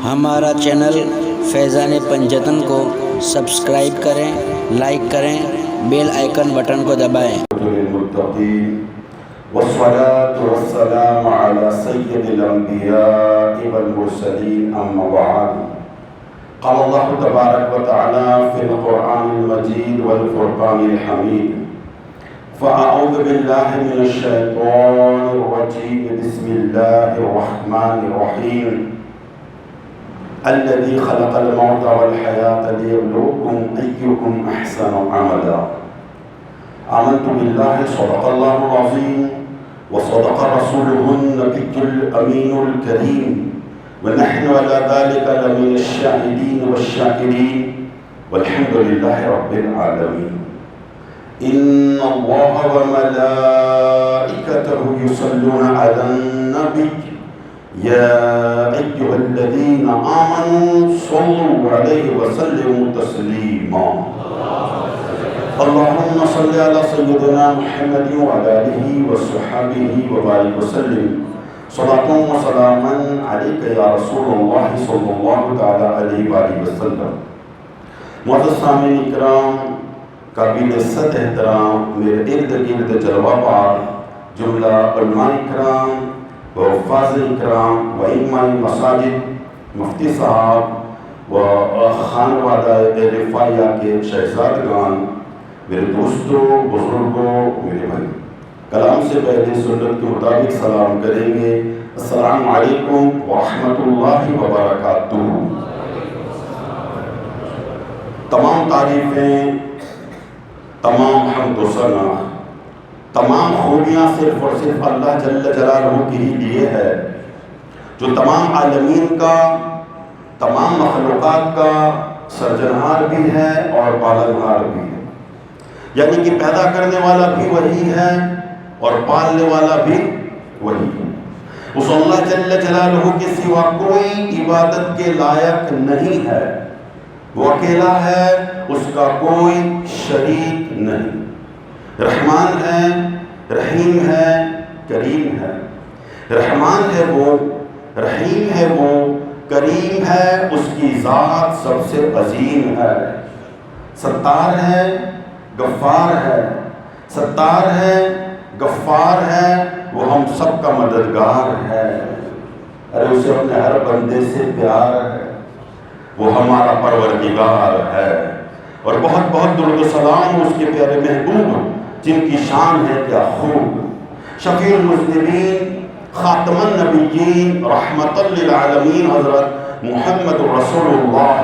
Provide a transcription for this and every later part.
ہمارا چینل فیضان پنجتن کو سبسکرائب کریں، لائک کریں، بیل آئیکن بٹن کو دبائیں۔ والصلاة والسلام على سيد الأنبياء والمرسلين أما بعد قال الله تبارك وتعالى في القرآن المجيد والفرقان الحميد فأعوذ بالله من الشيطان الرجيم بسم الله الرحمن الرحيم الذي خلق الموت والحياة ليبلوكم أيكم أحسن عملا آمنت بالله صدق الله العظيم وصدق رسوله النبي الأمين الكريم ونحن على ذلك لمن الشاهدين والشاكرين والحمد لله رب العالمين إن الله وملائكته يصلون على النبي يا أيها الذين آمنوا صلوا عليه وسلموا تسليما اللهم صل على سيدنا محمد وعلى آله وصحبه وبارك وسلم صلاة وسلاما عليك يا رسول الله صلى الله تعالى عليه وآله وسلم۔ معزز سامعین اکرام، قابل عزت احترام، میرے ارد گرد جلوہ بار جملہ علماء اکرام و حفاظ اکرام و ائمہ مساجد، مفتی صاحب و خانوادہ رفاعیہ کے شہزادگان، میرے دوستوں، بزرگوں، میرے بھائی، کلام سے پہلے سنت کے مطابق سلام کریں گے۔ السلام علیکم ورحمۃ اللہ وبرکاتہ۔ تمام تعریفیں، تمام حمد و ثنا، تمام خوبیاں صرف اور صرف اللہ جل جلالہ کے ہی لیے ہے، جو تمام عالمین کا، تمام مخلوقات کا سرجنہار بھی ہے اور پالنہار بھی ہے، یعنی کہ پیدا کرنے والا بھی وہی ہے اور پالنے والا بھی وہی ہے۔ اس اللہ جل جلالہ کے سوا کوئی عبادت کے لائق نہیں ہے، وہ اکیلا ہے، اس کا کوئی شریک نہیں۔ رحمان ہے، رحیم ہے، کریم ہے۔ رحمان ہے وہ، رحیم ہے وہ، کریم ہے، اس کی ذات سب سے عظیم ہے۔ ستار ہے، غفار ہے، ستار ہے، غفار ہے، وہ ہم سب کا مددگار ہے۔ ارے اسے اپنے ہر بندے سے پیار ہے، وہ ہمارا پروردگار ہے۔ اور بہت بہت درود و سلام اس کے پیارے محبوب جن کی شان ہے کیا خوب، شفیع المذنبین، خاتم النبیین، رحمت للعالمین حضرت محمد رسول اللہ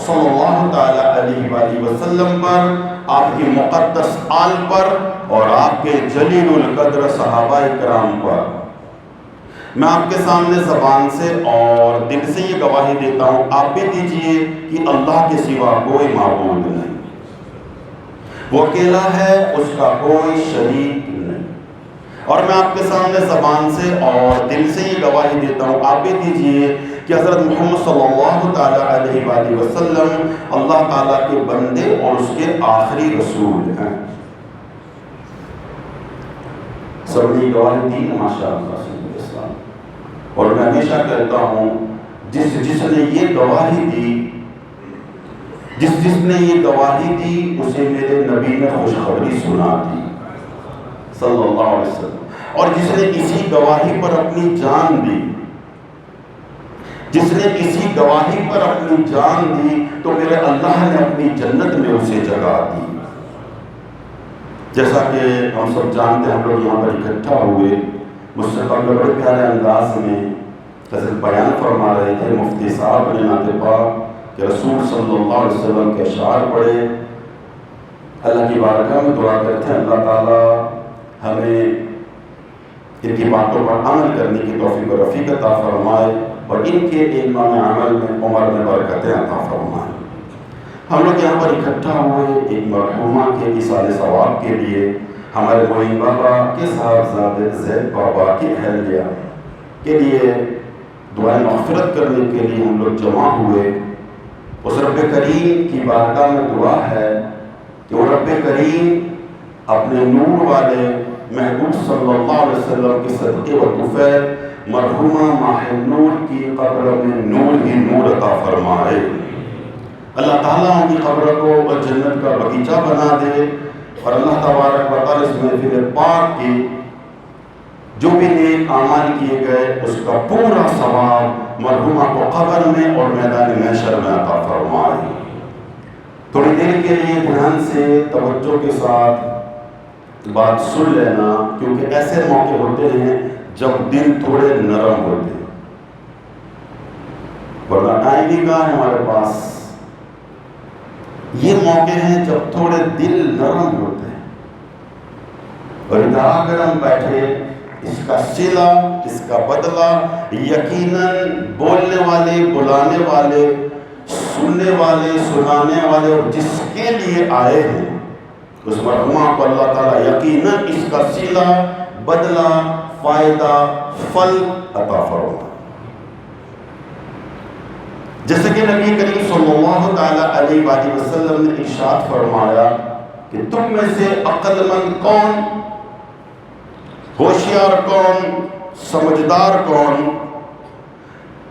صلی اللہ تعالیٰ علیہ وآلہ وسلم پر، آپ کی مقدس آل پر اور آپ کے جلیل القدر صحابہ کرام پر میں آپ کے سامنے زبان سے اور دل سے یہ گواہی دیتا ہوں، آپ بھی دیجئے کہ اللہ کے سوا کوئی معبود نہیں، وہ اکیلا ہے، اس کا کوئی شریک نہیں۔ اور میں آپ کے سامنے زبان سے اور دل سے یہ گواہی دیتا ہوں، آپ بھی دیجئے کہ حضرت محمد صلی اللہ تعالیٰ علیہ وآلہ وسلم اللہ تعالیٰ کے بندے اور اس کے آخری رسول ہیں۔ سب نے گواہی دی ماشاءاللہ سید اسلام، اور میں ہمیشہ کہتا ہوں جس نے یہ گواہی دی، جس نے یہ گواہی دی، اسے میرے نبی نے خوشخبری سنا دی صلی اللہ علیہ وسلم، اور جس نے اسی گواہی پر اپنی جان دی، جس نے اسی گواہی پر اپنی جان دی، تو میرے اللہ نے اپنی جنت میں اسے جگہ دی۔ جیسا کہ ہم سب جانتے ہیں، ہم لوگ یہاں پر اکٹھا ہوئے، مجھ سے قبل بڑے پیارے انداز میں حضرت بیان فرما رہے تھے مفتی صاحب نے نعت پاک کہ رسول صلی اللہ علیہ وسلم کے اشعار پڑھے۔ اللہ کی بارگاہ میں دعا کرتے ہیں اللہ تعالیٰ ہمیں ان کی باتوں پر عمل کرنے کی توفیق و رفیق عطا فرمائے، اور ان کے علم میں، عمل میں، عمر میں برکتیں عطا فرمائے۔ ہم لوگ یہاں پر اکٹھا ہوئے ایک مرحومہ کے ایصال ثواب کے لیے، ہمارے معین بابا کے صاحبزادے زید بابا کی اہلیہ کے لیے دعائیں مغفرت کرنے کے لیے ہم لوگ جمع ہوئے۔ اس رب کریم کی بارگاہ میں دعا ہے کہ وہ رب کریم اپنے نور والے محبوب صلی اللہ علیہ وسلم کے صدقے و طفیل مرحومہ ماہ نور کی قبر میں نور ہی نور عطا فرمائے۔ اللہ تعالیٰ ان کی قبر کو جنت کا باغیچہ بنا دے، اور اللہ تبارک و تعالیٰ اس محفل پاک کی جو بھی نیک اعمال کیے گئے اس کا پورا ثواب مرحومہ کو قبر میں اور میدان محشر میں عطا فرمائے۔ تھوڑی دیر کے لیے دھیان سے توجہ کے ساتھ بات سن لینا، کیونکہ ایسے موقع ہوتے ہیں جب دل تھوڑے نرم ہوتے ہیں، ورنہ ٹائم ہی کہاں ہے ہمارے پاس۔ یہ موقع ہیں جب تھوڑے دل نرم ہوتے ہیں، اور ادھر آ کر ہم بیٹھے، اس کا صلہ، اس کا بدلہ یقیناً بولنے والے، بلانے والے، سننے والے، سنانے والے اور جس کے لیے آئے ہیں اس مرحومہ کو اللہ تعالیٰ یقیناً اس کا صلہ، بدلہ، فائدہ، پھل عطا فرمائے۔ جیسے کہ نبی کریم صلی اللہ تعالیٰ علیہ وآلہ وسلم نے ارشاد فرمایا کہ تم میں سے عقل مند کون، ہوشیار کون، سمجھدار کون۔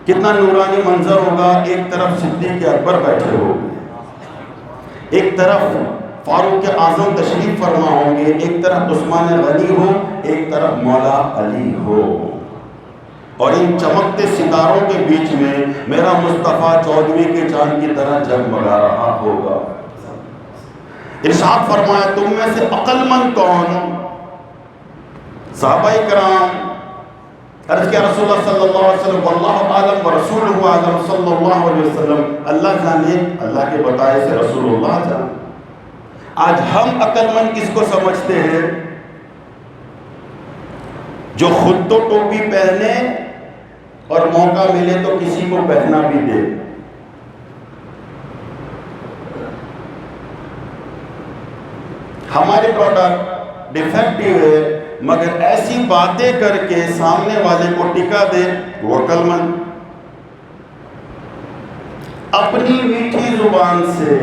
کتنا نورانی منظر ہوگا، ایک طرف صدیق اکبر بیٹھے ہوں گے، ایک طرف فاروق اعظم تشریف فرما ہوں گے، ایک طرف عثمان غنی ہو، ایک طرف مولا علی ہو، اور ان چمکتے ستاروں کے بیچ میں میرا مصطفیٰ 14ویں کے چاند کی طرح جگمگا رہا ہوگا۔ ارشاد فرمایا تم میں سے عقل مند کون؟ صحابہ کرام عرض کیا رسول اللہ صلی اللہ علیہ وسلم واللہ عالم ورسولہ عالم صلی اللہ علیہ وسلم، اللہ جانے، اللہ کے بتائے سے رسول اللہ جانے۔ آج ہم عقل مند کس کو سمجھتے ہیں؟ جو خود تو ٹوپی پہنے اور موقع ملے تو کسی کو پہنا بھی دے۔ ہمارے پروڈکٹ ڈیفیکٹیو ہے مگر ایسی باتیں کر کے سامنے والے کو ٹکا دے، وہ عقل مند۔ اپنی میٹھی زبان سے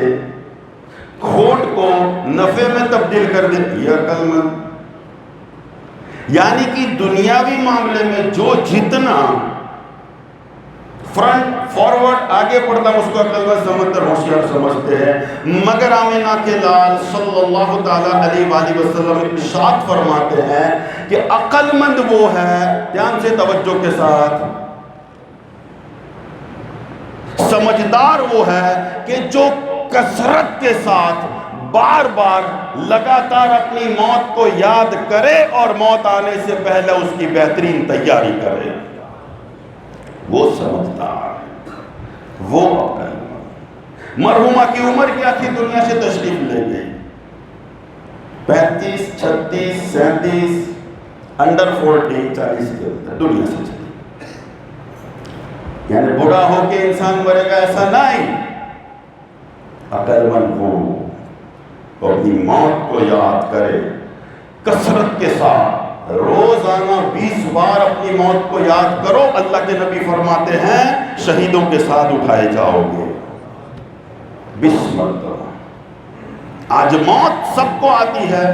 کھوٹ کو نفع میں تبدیل کر دے، یہ عقل مند۔ یعنی کہ دنیاوی معاملے میں جو جتنا فرنٹ فارورڈ آگے بڑھتا اس کو عقل مند سمجھتے ہوشیار سمجھتے ہیں، مگر آمینہ کے لال صلی اللہ تعالیٰ علیہ وآلہ وسلم ارشاد فرماتے ہیں کہ عقل مند وہ ہے، دھیان سے توجہ کے ساتھ، سمجھدار وہ ہے کہ جو کثرت کے ساتھ بار بار لگاتار اپنی موت کو یاد کرے اور موت آنے سے پہلے اس کی بہترین تیاری کرے، وہ سمجھدار ہے، وہ عقل مند۔ مرحومہ کی عمر کیا تھی؟ دنیا سے تشریف لے گئی 35، 36، 37، انڈر 40، 40 کے اندر دنیا سے چلی۔ یعنی بڑا ہو کے انسان مرے گا ایسا نہیں، عقل مند ہو تو اپنی موت کو یاد کرے کثرت کے ساتھ، روزانہ 20 بار اپنی موت کو یاد کرو، اللہ کے نبی فرماتے ہیں شہیدوں کے ساتھ اٹھائے جاؤ گے۔ 20 مرتبہ۔ آج موت سب کو آتی ہے،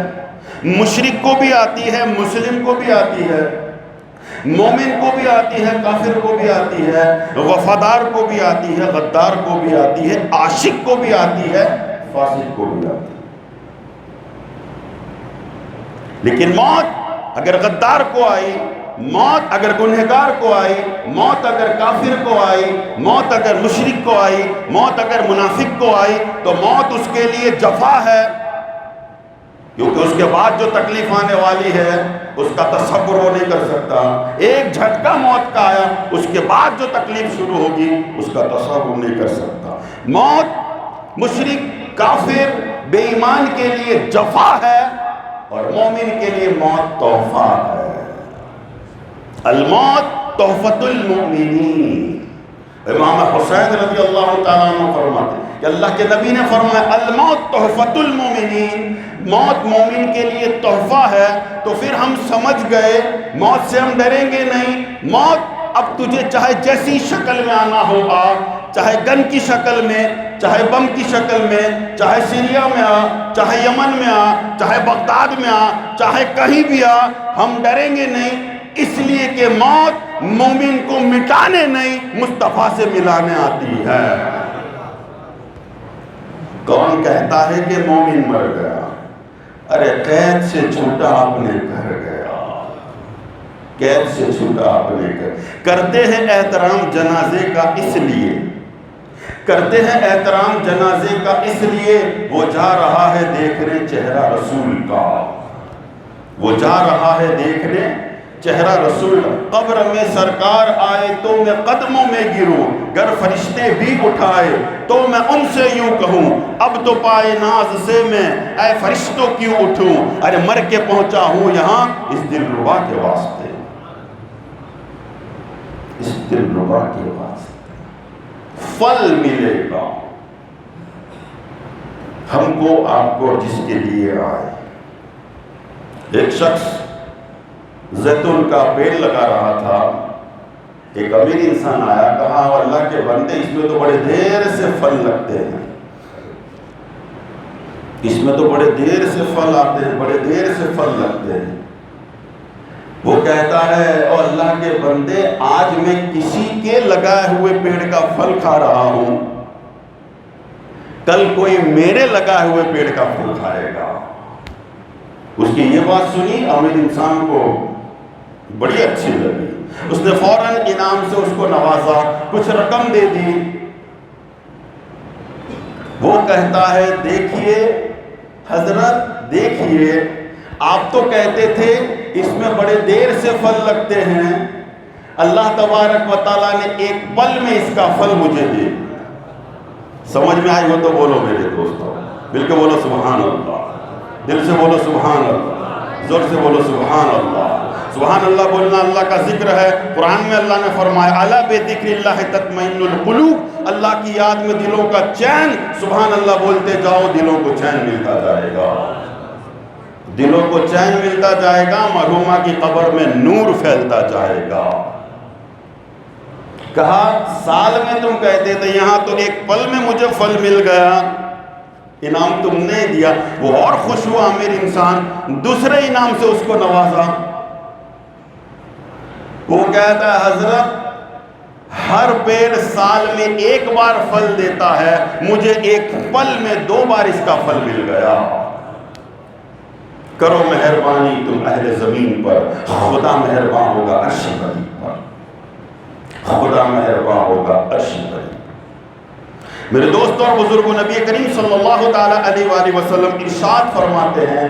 مشرک کو بھی آتی ہے، مسلم کو بھی آتی ہے، مومن کو بھی آتی ہے، کافر کو بھی آتی ہے، وفادار کو بھی آتی ہے، غدار کو بھی آتی ہے، عاشق کو بھی آتی ہے، فاسق کو بھی آتی ہے۔ لیکن موت اگر غدار کو آئی، موت اگر گنہگار کو آئی، موت اگر کافر کو آئی، موت اگر مشرک کو آئی، موت اگر منافق کو آئی تو موت اس کے لیے جفا ہے، کیونکہ اس کے بعد جو تکلیف آنے والی ہے اس کا تصور وہ نہیں کر سکتا۔ ایک جھٹکا موت کا آیا، اس کے بعد جو تکلیف شروع ہوگی اس کا تصور نہیں کر سکتا۔ موت مشرک، کافر، بے ایمان کے لیے جفا ہے اور مومن کے لیے موت تحفہ ہے۔ الموت تحفۃ المؤمنین۔ امام حسین رضی اللہ تعالیٰ عنہ فرماتے ہیں کہ اللہ کے نبی نے فرمایا الموت تحفۃ المؤمنین، موت مومن کے لیے تحفہ ہے۔ تو پھر ہم سمجھ گئے موت سے ہم ڈریں گے نہیں۔ موت اب تجھے چاہے جیسی شکل میں آنا ہوگا، چاہے گن کی شکل میں، چاہے بم کی شکل میں، چاہے سیریا میں آ، چاہے یمن میں آ، چاہے بغداد میں آ، چاہے کہیں بھی آ، ہم ڈریں گے نہیں، اس لیے کہ موت مومن کو مٹانے نہیں مصطفیٰ سے ملانے آتی ہے۔ کون کہتا ہے کہ مومن مر گیا؟ ارے قید سے چھوٹا اپنے گھر گیا، قید سے چھوٹا اپنے گھر۔ کرتے ہیں احترام جنازے کا اس لیے، کرتے ہیں احترام جنازے کا اس لیے، وہ جا رہا ہے دیکھنے چہرہ رسول کا، وہ جا رہا ہے دیکھنے چہرہ رسول کا۔ قبر میں سرکار آئے تو میں قدموں میں گروں، گر فرشتے بھی اٹھائے تو میں ان سے یوں کہوں، اب تو پائے ناز سے میں اے فرشتوں کیوں اٹھوں، ارے مر کے پہنچا ہوں یہاں اس دلربا کے واسطے، اس دلربا کے واسطے۔ پھل ملے گا ہم کو آپ کو جس کے لیے آئے۔ ایک شخص زیتون کا پیڑ لگا رہا تھا، ایک امیر انسان آیا، کہا اللہ کے بندے اس میں تو بڑے دیر سے پھل لگتے ہیں، اس میں تو بڑے دیر سے پھل آتے ہیں، بڑے دیر سے پھل لگتے ہیں۔ وہ کہتا ہے او اللہ کے بندے آج میں کسی کے لگائے ہوئے پیڑ کا پھل کھا رہا ہوں، کل کوئی میرے لگائے ہوئے پیڑ کا پھل کھائے گا۔ اس کی یہ بات سنی، امیر انسان کو بڑی اچھی لگی، اس نے فوراً انعام سے اس کو نوازا، کچھ رقم دے دی۔ وہ کہتا ہے دیکھیے حضرت، دیکھیے آپ تو کہتے تھے اس میں بڑے دیر سے پھل لگتے ہیں، اللہ تبارک و تعالیٰ نے ایک پل میں اس کا پھل مجھے دے۔ سمجھ میں آئی ہو تو بولو میرے دوستو، مل کے بولو سبحان اللہ، دل سے بولو سبحان اللہ، زور سے بولو سبحان اللہ۔ سبحان اللہ بولنا اللہ کا ذکر ہے۔ قرآن میں اللہ نے فرمایا الا بذکر اللہ تطمئن القلوب، اللہ کی یاد میں دلوں کا چین، سبحان اللہ بولتے جاؤ دلوں کو چین ملتا جائے گا، دلوں کو چین ملتا جائے گا، مرحومہ کی قبر میں نور پھیلتا جائے گا۔ کہا سال میں تم کہتے تھے، یہاں تو ایک پل میں مجھے پھل مل گیا، انعام تم نے دیا۔ وہ اور خوش ہوا امیر انسان، دوسرے انعام سے اس کو نوازا۔ وہ کہتا ہے حضرت ہر پیڑ سال میں ایک بار پھل دیتا ہے، مجھے ایک پل میں 2 بار اس کا پھل مل گیا۔ کرو مہربانی تم اہل زمین پر، خدا مہربان ہوگا عرش بری پر، خدا مہربان ہوگا عرش بری۔ میرے دوستوں اور بزرگوں، نبی کریم صلی اللہ تعالیٰ علیہ وآلہ وسلم ارشاد فرماتے ہیں،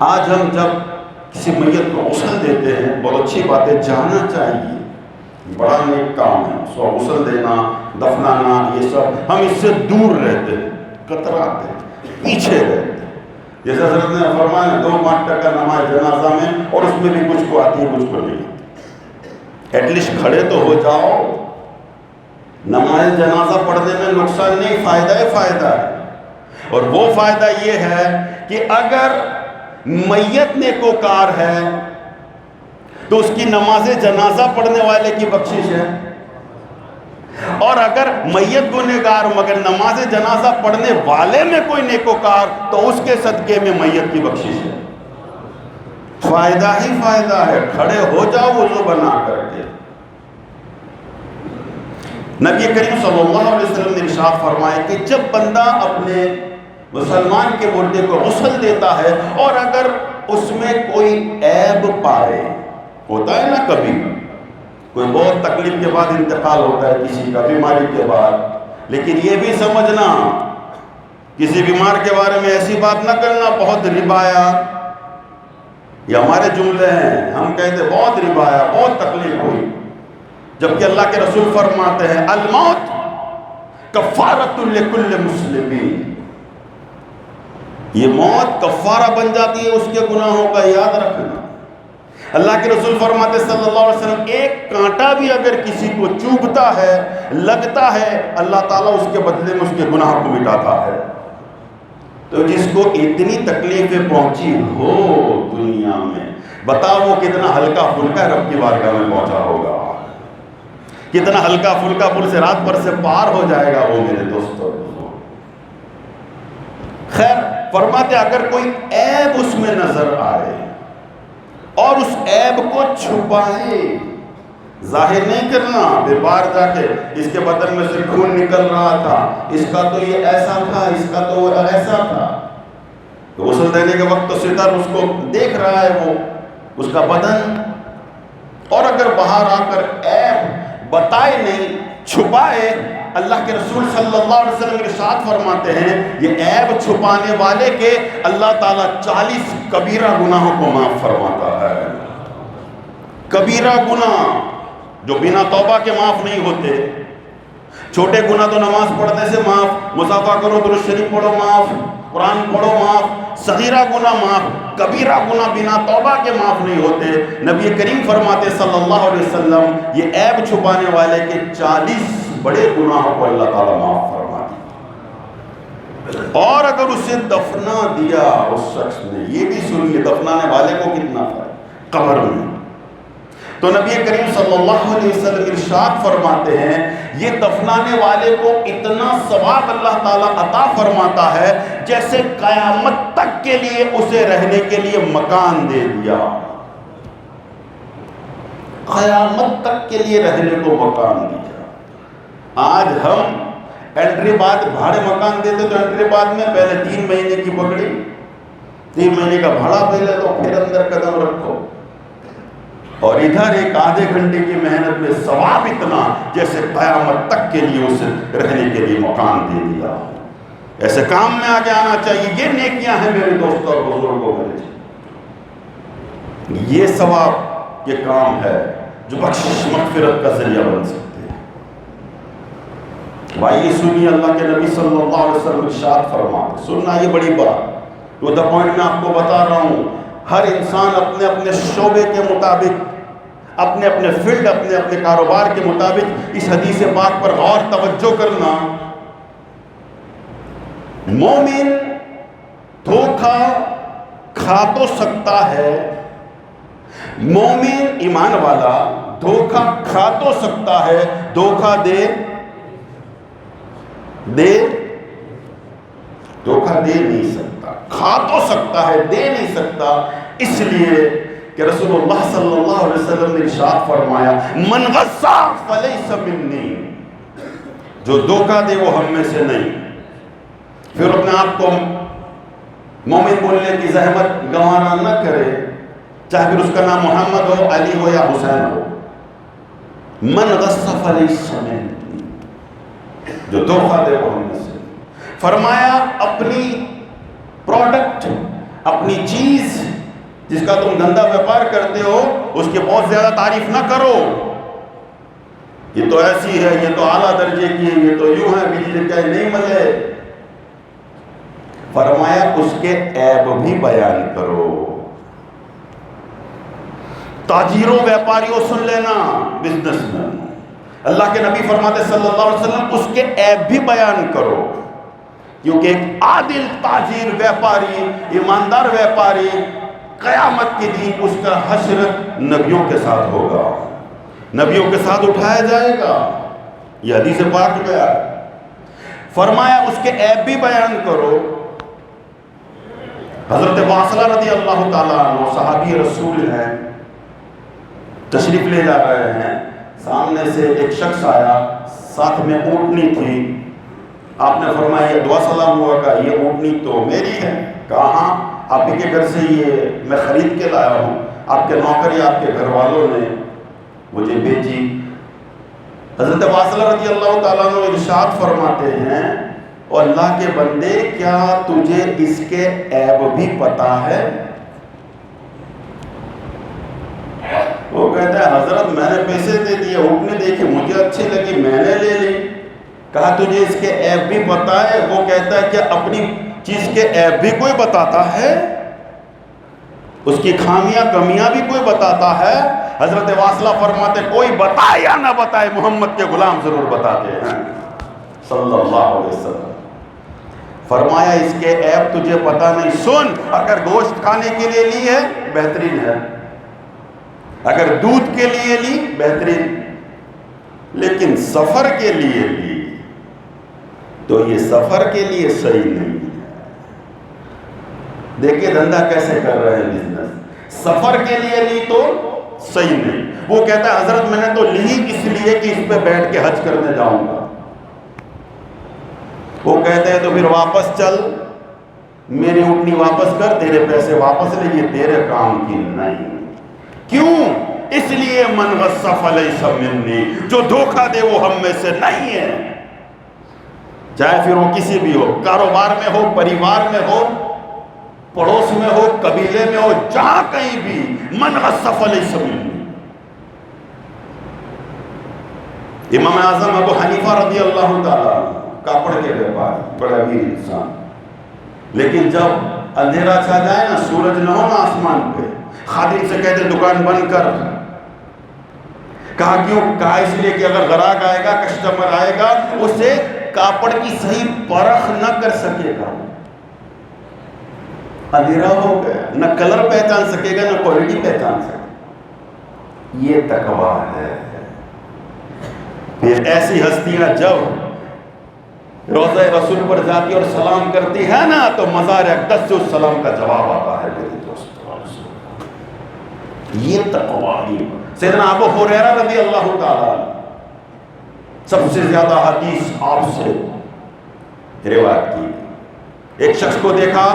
آج ہم جب کسی میت کو غسل دیتے ہیں، بہت اچھی بات ہے، جانا چاہیے، بڑا نیک کام ہے، اس کو غسل دینا، دفنانا، یہ سب ہم اس سے دور رہتے ہیں، کتراتے ہیں، پیچھے رہتے ہیں۔ جیسے حضرت نے فرمایا 2 مٹر کا نماز جنازہ میں، اور اس میں بھی کچھ کو آتی ہے کچھ کو نہیں، ایٹ لیسٹ کھڑے تو ہو جاؤ۔ نماز جنازہ پڑھنے میں نقصان نہیں، فائدہ ہی فائدہ ہے، اور وہ فائدہ یہ ہے کہ اگر میت نیکوکار ہے تو اس کی نماز جنازہ پڑھنے والے کی بخشش ہے، اور اگر میت گنہگار مگر نماز جنازہ پڑھنے والے میں کوئی نیکوکار تو اس کے صدقے میں میت کی بخشش ہے۔ فائدہ ہی فائدہ ہے، کھڑے ہو جاؤ وضو بنا کر کے۔ نبی کریم صلی اللہ علیہ وسلم نے ارشاد فرمایا کہ جب بندہ اپنے مسلمان کے مردے کو غسل دیتا ہے اور اگر اس میں کوئی عیب پائے، ہوتا ہے نا کبھی کوئی بہت تکلیف کے بعد انتقال ہوتا ہے کسی کا، بیماری کے بعد، لیکن یہ بھی سمجھنا کسی بیمار کے بارے میں ایسی بات نہ کرنا بہت ربایا، یہ ہمارے جملے ہیں، ہم کہتے بہت ربایا، بہت تکلیف ہوئی، جبکہ اللہ کے رسول فرماتے ہیں الموت کفارۃ لکل مسلمین، یہ موت کفارہ بن جاتی ہے اس کے گناہوں کا، یاد رکھنا۔ اللہ کے رسول فرماتے صلی اللہ علیہ وسلم ایک کانٹا بھی اگر کسی کو چوبھتا ہے، لگتا ہے، اللہ تعالیٰ اس کے بدلے میں اس کے گناہ کو مٹاتا ہے۔ تو جس کو اتنی تکلیفیں پہنچی ہو دنیا میں، بتاؤ وہ کتنا ہلکا پھلکا رب کی بارگاہ میں پہنچا ہوگا۔ کتنا ہلکا پھلکا پل سے رات پر سے پار ہو جائے گا وہ میرے دوستوں. خیر فرماتے اگر کوئی عیب اس میں نظر آئے اور اس عیب کو چھپائے، ظاہر نہیں کرنا، پھر باہر جا کے اس کے بدن میں سے خون نکل رہا تھا، اس کا تو یہ ایسا تھا، اس کا تو وہ ایسا تھا، تو غسل دینے کے وقت تو ستر اس کو دیکھ رہا ہے وہ اس کا بدن، اور اگر باہر آ کر عیب بتائے نہیں، چھپائے، اللہ کے رسول صلی اللہ علیہ وسلم ارشاد فرماتے ہیں یہ عیب چھپانے والے کے اللہ تعالیٰ 40 کبیرہ گناہوں کو معاف فرماتا ہے. کبیرہ گناہ جو بنا توبہ کے معاف نہیں ہوتے. چھوٹے گناہ تو نماز پڑھنے سے معاف، مصافحہ کرو، درود شریف پڑھو معاف، قرآن پڑھو معاف، صغیرہ گناہ معاف، کبیرہ گناہ بنا توبہ کے معاف نہیں ہوتے. نبی کریم فرماتے صلی اللہ علیہ وسلم یہ عیب چھپانے والے کے 40 بڑے گناہوں کو اللہ تعالیٰ معاف فرما دیا. اور اگر اسے دفنا دیا اس شخص نے، یہ بھی سنیے دفنانے والے کو کتنا فرق قبر میں، تو نبی کریم صلی اللہ علیہ وسلم ارشاد فرماتے ہیں یہ دفنانے والے کو اتنا ثواب اللہ تعالیٰ عطا فرماتا ہے جیسے قیامت تک کے لیے اسے رہنے کے لیے مکان دے دیا. قیامت تک کے لیے رہنے کو مکان دیا. آج ہم انٹری بعد بھاڑے مکان دیتے تو انٹری بعد میں پہلے 3 مہینے کی پکڑی، 3 مہینے کا بھاڑا دے لے تو پھر اندر قدم رکھو، اور ادھر ایک آدھے گھنٹے کی محنت میں ثواب اتنا جیسے قیامت تک کے لیے اسے رہنے کے لیے مکان دے دیا. ایسے کام میں آگے آنا چاہیے. یہ نیکیاں ہیں میرے دوستوں اور بزرگوں میرے، یہ ثواب یہ کام ہے جو بخشش مغفرت کا ذریعہ بن سکتے ہیں. بھائی سنیے اللہ کے نبی صلی اللہ علیہ وسلم ارشاد فرماتے، سننا یہ بڑی بات، وہ دا پوائنٹ میں آپ کو بتا رہا ہوں. ہر انسان اپنے اپنے شعبے کے مطابق، اپنے اپنے فیلڈ، اپنے اپنے کاروبار کے مطابق اس حدیث پاک پر غور توجہ کرنا. مومن دھوکہ کھا تو سکتا ہے، مومن ایمان والا دھوکہ کھا تو سکتا ہے، دھوکہ دھوکہ دے نہیں سکتا. کھا تو سکتا ہے، دے نہیں سکتا. اس لیے کہ رسول اللہ صلی اللہ علیہ وسلم نے ارشاد فرمایا من غص فلیس منی، جو دھوکہ دے وہ ہم میں سے نہیں. پھر اپنے آپ کو مومن بولنے کی زحمت گوارا نہ کرے، چاہے پھر اس کا نام محمد ہو، علی ہو یا حسین ہو. من غص فلیس منی، جو دھوکہ دے وہ ہم میں سے. فرمایا اپنی پروڈکٹ، اپنی چیز جس کا تم دھندا ویپار کرتے ہو اس کی بہت زیادہ تعریف نہ کرو. یہ تو ایسی ہے، یہ تو اعلیٰ درجے کی ہے، یہ تو یوں ہے، بجلی کا نہیں ملے. فرمایا اس کے عیب بھی بیان کرو. تاجروں ویپاریوں سن لینا، بزنس مین، اللہ کے نبی فرماتے صلی اللہ علیہ وسلم اس کے عیب بھی بیان کرو، کیونکہ ایک عادل تاجر ویپاری، ایماندار ویپاری، قیامت کے دن اس کا حشر نبیوں کے ساتھ ہوگا، نبیوں کے ساتھ اٹھایا جائے گا. یہ حدیث پاک میں ہے. فرمایا اس کے عیب بھی بیان کرو. حضرت واصلہ رضی اللہ تعالیٰ عنہ صحابی رسول ہیں، تشریف لے جا رہے ہیں. سامنے سے ایک شخص آیا، ساتھ میں اونٹنی تھی. آپ نے فرمایا یہ دعا سلام ہوا کہ یہ اونٹنی تو میری ہے. کہاں؟ آپ ہی کے گھر سے یہ میں خرید کے لایا ہوں، آپ کے نوکر یا آپ کے گھر والوں نے مجھے بھیجی. حضرت واصلہ رضی اللہ تعالیٰ عنہ ارشاد فرماتے ہیں اور اللہ کے بندے کیا تجھے اس کے عیب بھی پتا ہے؟ وہ کہتا ہے حضرت میں نے پیسے دے دیے، اونٹنی دیکھی مجھے اچھی لگی میں نے لے لی. کہا تجھے اس کے عیب بھی پتا ہے؟ وہ کہتا ہے کہ اپنی چیز کے عیب بھی کوئی بتاتا ہے، اس کی خامیاں کمیاں بھی کوئی بتاتا ہے؟ حضرت واصلہ فرماتے کوئی بتائے یا نہ بتائے محمد کے غلام ضرور بتاتے ہیں صلی اللہ علیہ وسلم. فرمایا اس کے عیب تجھے پتا نہیں. سن، اگر گوشت کھانے کے لیے لی ہے بہترین ہے، اگر دودھ کے لیے لی بہترین، لیکن سفر کے لیے بھی تو یہ سفر کے لیے صحیح نہیں ہے. دیکھیں دھندا کیسے کر رہے ہیں بزنس, سفر کے لیے لی تو صحیح نہیں. وہ کہتا ہے حضرت میں نے تو لی اس لیے کہ اس پہ بیٹھ کے حج کرنے جاؤں گا. وہ کہتے ہیں تو پھر واپس چل, میری اونٹنی واپس کر, تیرے پیسے واپس لے, یہ تیرے کام کی نہیں. کیوں؟ اس لیے من غص فلیس منی, جو دھوکہ دے وہ ہم میں سے نہیں ہے. چاہے پھر وہ کسی بھی ہو, کاروبار میں ہو, پریوار میں ہو, پڑوس میں ہو, قبیلے میں ہو, جہاں کہیں بھی, من غص فلیس منی. امام اعظم ابو حنیفہ رضی اللہ تعالیٰ کاپڑ کے ویپار, بڑا امیر انسان, لیکن جب اندھیرا چھا جائے نا, سورج نہ ہو نا آسمان پہ, خادم سے کہتے دکان بند کر. کہا کیوں؟ کہا اس لیے کہ اگر گراہک آئے گا, کسٹمر آئے گا, اسے کاپڑ کی صحیح پرکھ نہ کر سکے گا. اندھیرا ہو گیا, نہ کلر پہچان سکے گا, نہ کوالٹی پہچان سکے گا. یہ تقویٰ ہے. پھر ایسی ہستیاں جب روضہ رسول پر جاتی اور سلام کرتی ہے نا, تو مزار اقدس سے اس سلام کا جواب آتا ہے. میرے دوست, یہ تقویٰ. سیدنا ابو ہریرہ رضی اللہ تعالیٰ سب سے زیادہ حدیث آپ سے روایت کی. ایک شخص کو دیکھا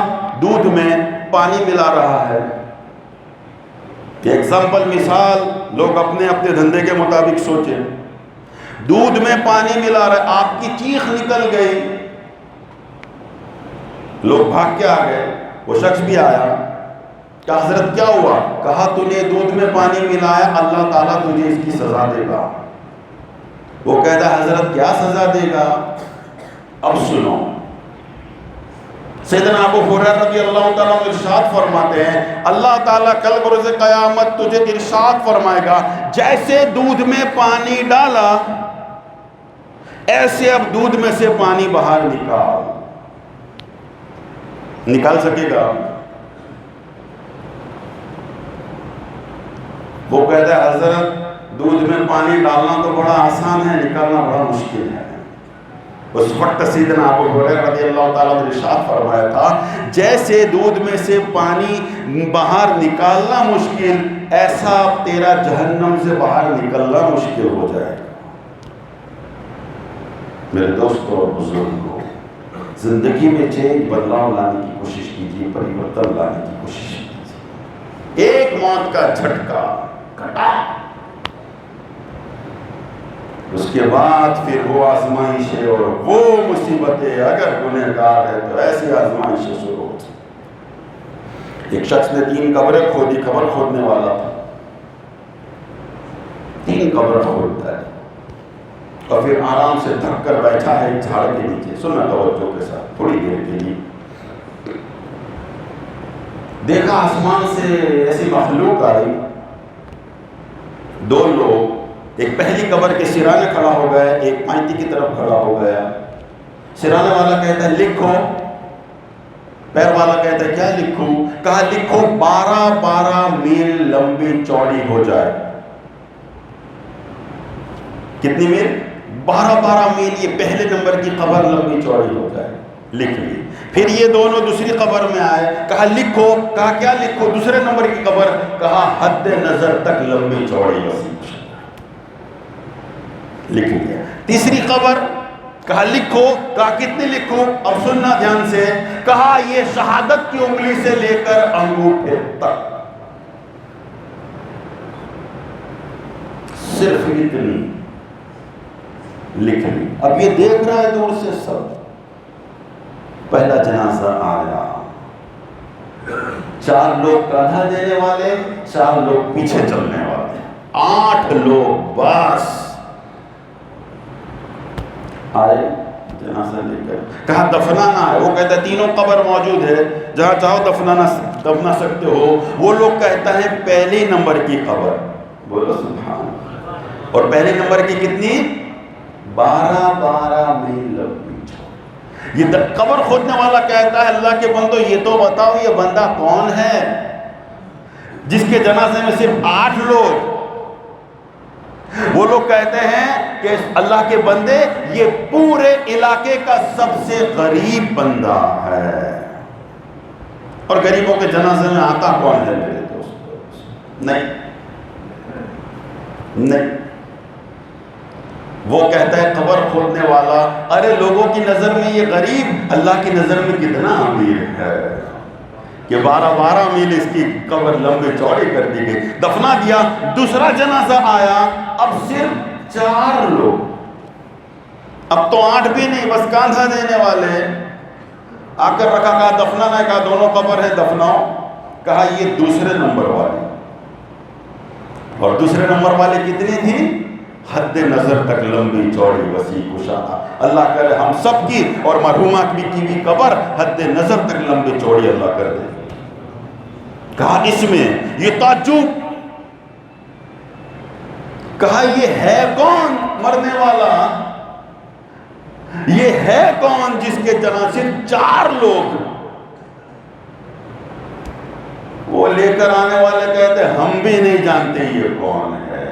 دودھ میں پانی ملا رہا ہے. ایگزامپل, مثال, لوگ اپنے اپنے دھندے کے مطابق سوچیں. دودھ میں پانی ملا رہا ہے, آپ کی چیخ نکل گئی, لوگ بھاگ کے آ گئے. وہ شخص بھی آیا, کہا حضرت کیا ہوا؟ کہا تو نے دودھ میں پانی ملایا, اللہ تعالیٰ تجھے اس کی سزا دے گا. وہ کہتا ہے حضرت کیا سزا دے گا؟ اب سنو. سیدنا ابو ہریرہ رضی اللہ تعالیٰ ارشاد فرماتے ہیں, اللہ تعالیٰ کل بروز قیامت تجھے ارشاد فرمائے گا, جیسے دودھ میں پانی ڈالا ایسے اب دودھ میں سے پانی باہر نکال سکے گا؟ وہ کہتا ہے حضرت دودھ میں پانی ڈالنا تو بڑا آسان ہے, نکالنا بڑا مشکل ہے. اس وقت سیدنا ابو ہریرہ رضی اللہ تعالیٰ نے ارشاد فرمایا تھا, جیسے دودھ میں سے پانی باہر نکالنا مشکل, ایسا تیرا جہنم سے باہر نکلنا مشکل ہو جائے گا. میرے دوستوں اور بزرگوں, زندگی میں چینج, بدلاؤ لانے کی کوشش کیجیے, پریورتن لانے کی کوشش کیجیے. ایک موت کا جھٹکا کٹا, اس کے بعد پھر وہ آزمائشیں اور وہ مصیبتیں, اگر گنہگار ہے تو ایسی آزمائشیں شروع ہوتی. ایک شخص نے 3 قبریں کھودی, قبر کھودنے والا تھا, 3 قبر کھودتا ہے اور پھر آرام سے تھک کر بیٹھا ہے ایک جھاڑ کے نیچے. سننا توجہ کے ساتھ تھوڑی دیر کے لیے. دیکھا آسمان سے ایسی مخلوق آئی, 2 لوگ, ایک پہلی قبر کے سرانے کھڑا ہو گیا, ایک پائنتی کی طرف کھڑا ہو گیا. سرانے والا کہتا ہے لکھو, پیر والا کہتا ہے کیا لکھوں؟ کہا لکھو 12 میل لمبی چوڑی ہو جائے. کتنی میل؟ 12 میل. یہ پہلے نمبر کی قبر لمبی چوڑی ہو جائے. لکھ لی. پھر یہ دونوں دوسری قبر میں آئے, کہا لکھو. کہا کیا لکھو؟ دوسرے نمبر کی قبر. کہا حد نظر تک لمبی چوڑی وسیع. لکھ لیا. تیسری قبر, کہا لکھو. کہا کتنی لکھو؟ اب سننا دھیان سے. کہا یہ شہادت کی انگلی سے لے کر انگوٹھے تک, صرف اتنی لکھ لی. اب یہ دیکھ رہا ہے دور سے سب. پہلا جنازہ آیا, 4 لوگ کاندھا دینے والے, 4 لوگ پیچھے چلنے والے, 8 لوگ بس آئے جنازہ لے کر. کہا دفنانا ہے. وہ کہتا ہے 3 قبر موجود ہے, جہاں چاہو دفنا سکتے ہو. وہ لوگ کہتا ہے پہلی نمبر کی قبر. بولو سبحان. اور پہلی نمبر کی کتنی؟ 12 میل لمبی. یہ قبر کھودنے والا کہتا ہے اللہ کے بندو یہ تو بتاؤ یہ بندہ کون ہے جس کے جنازے میں صرف 8 لوگ. وہ لوگ کہتے ہیں کہ اللہ کے بندے یہ پورے علاقے کا سب سے غریب بندہ ہے. اور غریبوں کے جنازے میں آتا کون ہے میرے دوست؟ نہیں. وہ کہتا ہے قبر کھودنے والا ارے لوگوں کی نظر میں یہ غریب، اللہ کی نظر میں کتنا امیر ہے کہ 12 میل اس کی قبر لمبی چوڑی کر دی گئی. دفنا دیا. دوسرا جنازہ آیا، اب صرف 4 لوگ، اب تو 8 بھی نہیں، بس کاندھا دینے والے. آ کر رکھا، کہا دفنانا ہے، کہا دونوں قبر ہے دفناؤ. کہا یہ دوسرے نمبر والی. اور دوسرے نمبر والی کتنی تھی؟ حد نظر تک لمبی چوڑی وسیع کشادہ. اللہ کرے ہم سب کی اور مرحومہ کی بھی قبر حد نظر تک لمبی چوڑی اللہ کر دے. کہا اس میں یہ تعجب، کہا یہ ہے کون مرنے والا؟ یہ ہے کون جس کے جنازے 4 لوگ؟ وہ لے کر آنے والے کہتے ہم بھی نہیں جانتے یہ کون ہے.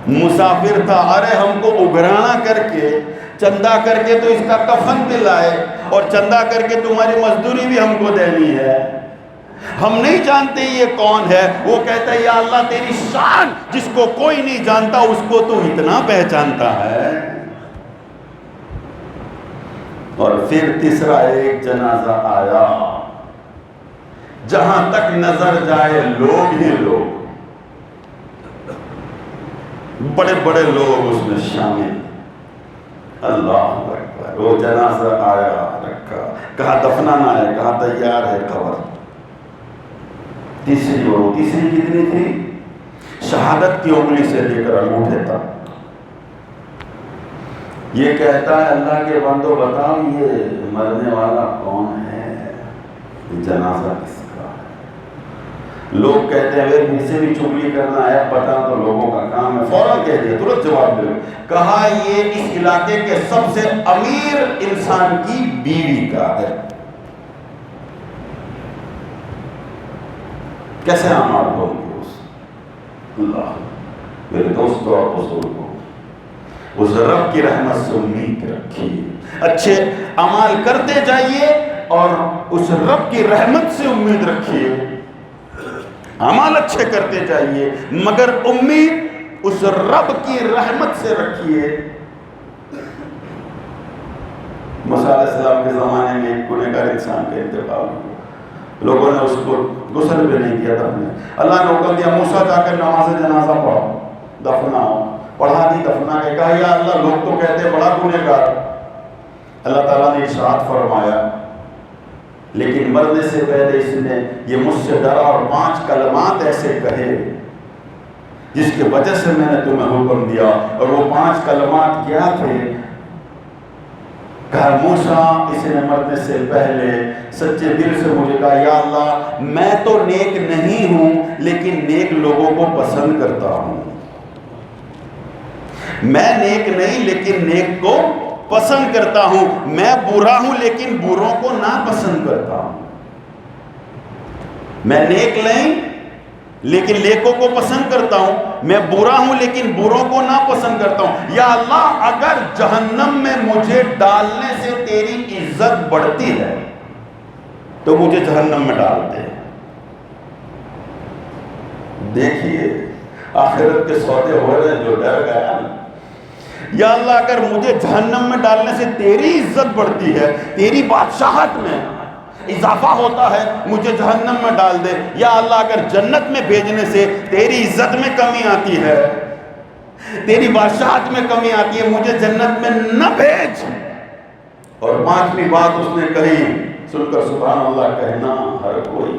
مسافر تھا، ارے ہم کو اگرانا کر کے چندہ کر کے تو اس کا کفن بھی لائے اور چندہ کر کے تمہاری مزدوری بھی ہم کو دینی ہے، ہم نہیں جانتے یہ کون ہے. وہ کہتا ہے یا اللہ تیری شان، جس کو کوئی نہیں جانتا اس کو تو اتنا پہچانتا ہے. اور پھر تیسرا ایک جنازہ آیا، جہاں تک نظر جائے لوگ ہی لوگ، بڑے بڑے لوگ اس میں شامل. اللہ اکبر. وہ جنازہ آیا، رکھا، کہا دفنانا ہے، کہا تیار ہے قبر. تیسری کتنی تھی؟ شہادت کی انگلی سے لے کر انگوٹھے تک. یہ کہتا ہے اللہ کے بندو بتاؤ یہ مرنے والا کون ہے، یہ جنازہ کس کا ہے؟ لوگ کہتے ہیں مجھ سے بھی چغلی کرنا ہے، پتا تو لوگوں کا کام ہے. فوراً کہہ دیا، ترنت جواب دے. کہا یہ اس علاقے کے سب سے امیر انسان کی بیوی کا ہے. کیسے اعمال ہوں گے اس؟ اللہ میرے دوستوں اور بزرگوں، اس رب کی رحمت سے امید رکھیے، اچھے اعمال کرتے جائیے اور اس رب کی رحمت سے امید رکھیے. اعمال اچھے کرتے جائیے مگر امید اس رب کی رحمت سے رکھیے. موسیٰ علیہ السلام کے زمانے میں ایک گنہگار انسان کا انتقال ہوا، لوگوں نے اس کو غسل بھی نہیں کیا تھا. اللہ نے حکم دیا موسیٰ جا کر نماز جنازہ پڑھو، دفناؤ. پڑھا دی، دفنا کے. کہا یا اللہ لوگ تو کہتے ہیں بڑا گنہگار. اللہ تعالیٰ نے ارشاد فرمایا لیکن مرنے سے پہلے اس نے یہ مجھ سے ڈرا اور 5 کلمات ایسے کہے جس کی وجہ سے میں نے تمہیں حکم دیا. اور وہ 5 کلمات کیا تھے؟ کہا موسیٰ اس نے مرنے سے پہلے سچے دل سے مجھے کہا یا اللہ میں تو نیک نہیں ہوں لیکن نیک لوگوں کو پسند کرتا ہوں. میں نیک نہیں لیکن نیک کو پسند کرتا ہوں. میں برا ہوں لیکن بروں کو ناپسند کرتا ہوں. میں نیک نہیں لیکن نیکوں کو پسند کرتا ہوں. میں برا ہوں لیکن بروں کو ناپسند کرتا ہوں. یا اللہ اگر جہنم میں مجھے ڈالنے سے تیری عزت بڑھتی ہے تو مجھے جہنم میں ڈال دے. دیکھیے آخرت کے سودے ہو رہے جو ڈر گیا نا. یا اللہ اگر مجھے جہنم میں ڈالنے سے تیری عزت بڑھتی ہے، تیری بادشاہت میں اضافہ ہوتا ہے، مجھے جہنم میں ڈال دے. یا اللہ اگر جنت میں بھیجنے سے تیری عزت میں کمی آتی ہے، تیری بادشاہت میں کمی آتی ہے، مجھے جنت میں نہ بھیج. اور 5ویں بات اس نے کہی، سن کر سبحان اللہ کہنا ہر کوئی.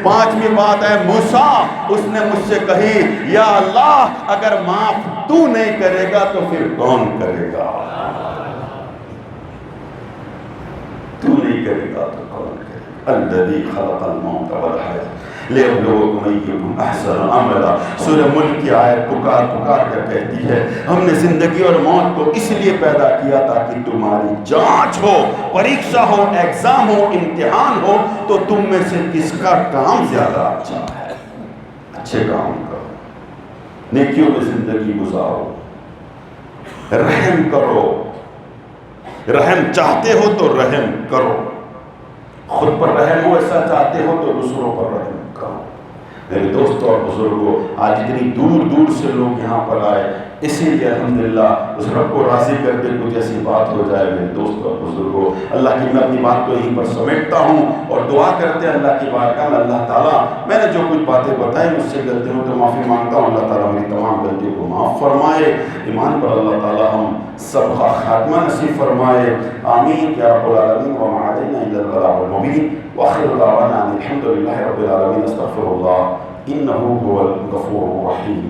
5ویں بات ہے موسیٰ اس نے مجھ سے کہی یا اللہ اگر معاف تو نہیں کرے گا تو پھر کون کرے گا؟ تو نہیں کرے گا تو کون کرے گا؟ الذی خلق الموت والحیاۃ لیبلوکم ایکم احسن عملا. سورہ ملک کی آیت پکار پکار کر کہتی ہے ہم نے زندگی اور موت کو اس لیے پیدا کیا تاکہ تمہاری جانچ ہو، پریکشا ہو، ایگزام ہو، امتحان ہو تو تم میں سے کس کا کام زیادہ اچھا ہے. اچھے کام کرو. نیکیوں میں زندگی گزارو، رحم کرو، رحم چاہتے ہو تو رحم کرو، خود پر رحم ہو ایسا چاہتے ہو تو دوسروں پر رحم کرو۔ میرے دوستوں اور بزرگوں، آج اتنی دور دور سے لوگ یہاں پر آئے، اسی لیے الحمدللہ اس رب کو راضی کر کے کچھ ایسی بات ہو جائے۔ میرے دوستوں اور بزرگوں، اللہ کی میں اپنی بات کو یہیں پر سمیٹتا ہوں اور دعا کرتے ہیں اللہ کی بارگاہ میں، اللہ تعالیٰ میں نے جو کچھ باتیں بتائی مجھ سے غلطی ہوں تو معافی مانگتا ہوں، اللہ تعالیٰ میری تمام غلطیوں کو معاف فرمائے، ایمان پر اللہ تعالیٰ ہم سب کا خاتمہ نصیب فرمائے، آمین یا رب العالمین، وما علینا الا البلاغ المبین، وآخر دعوانا ان الحمد للہ رب العالمین، استغفر اللہ انہ هو الغفور الرحیم۔